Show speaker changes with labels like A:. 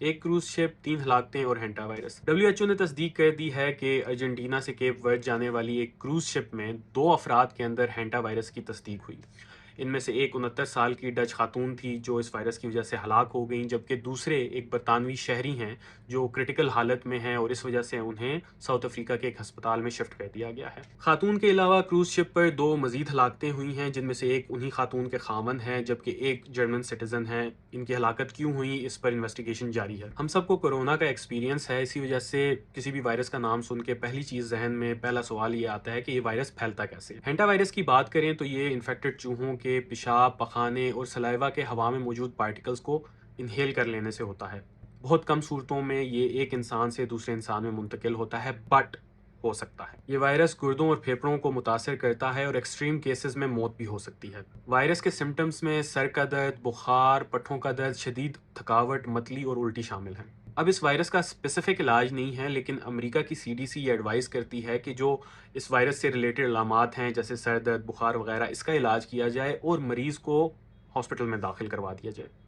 A: ایک کروز شپ، 3 ہلاکتیں اور ہینٹا virus. WHO نے تصدیق کر دی ہے کہ ارجنٹینا سے کیپ ورڈ جانے والی ایک کروز شپ میں 2 افراد کے اندر ہینٹا وائرس کی تصدیق ہوئی۔ ان میں سے ایک 69 سال کی ڈچ خاتون تھی جو اس وائرس کی وجہ سے ہلاک ہو گئیں، جبکہ دوسرے ایک برطانوی شہری ہیں جو کرٹیکل حالت میں ہیں اور اس وجہ سے انہیں ساؤتھ افریقہ کے ایک ہسپتال میں شفٹ کر دیا گیا ہے۔ خاتون کے علاوہ کروز شپ پر 2 مزید ہلاکتیں ہوئی ہیں، جن میں سے ایک انہی خاتون کے خاوند ہیں جبکہ ایک جرمن سٹیزن ہے۔ ان کی ہلاکت کیوں ہوئی اس پر انویسٹیگیشن جاری ہے۔ ہم سب کو کورونا کا ایکسپیرینس ہے، اسی وجہ سے کسی بھی وائرس کا نام سن کے پہلی چیز ذہن میں پہلا سوال یہ آتا ہے کہ یہ وائرس پھیلتا کیسے ہے۔ ہینٹا وائرس کی بات کریں تو یہ انفیکٹڈ چوہوں کے پیشاب، پخانے اور سلائیوا کے ہوا میں موجود پارٹیکلز کو انہیل کر لینے سے ہوتا ہے۔ بہت کم صورتوں میں یہ ایک انسان سے دوسرے انسان میں منتقل ہوتا ہے، بٹ ہو سکتا ہے۔ یہ وائرس گردوں اور پھیپھڑوں کو متاثر کرتا ہے اور ایکسٹریم کیسز میں موت بھی ہو سکتی ہے۔ وائرس کے سمٹمز میں سر کا درد، بخار، پٹھوں کا درد، شدید تھکاوٹ، متلی اور الٹی شامل ہیں۔ اب اس وائرس کا اسپیسیفک علاج نہیں ہے، لیکن امریکہ کی CDC یہ ایڈوائز کرتی ہے کہ جو اس وائرس سے ریلیٹڈ علامات ہیں جیسے سر درد، بخار وغیرہ، اس کا علاج کیا جائے اور مریض کو ہاسپٹل میں داخل کروا دیا جائے۔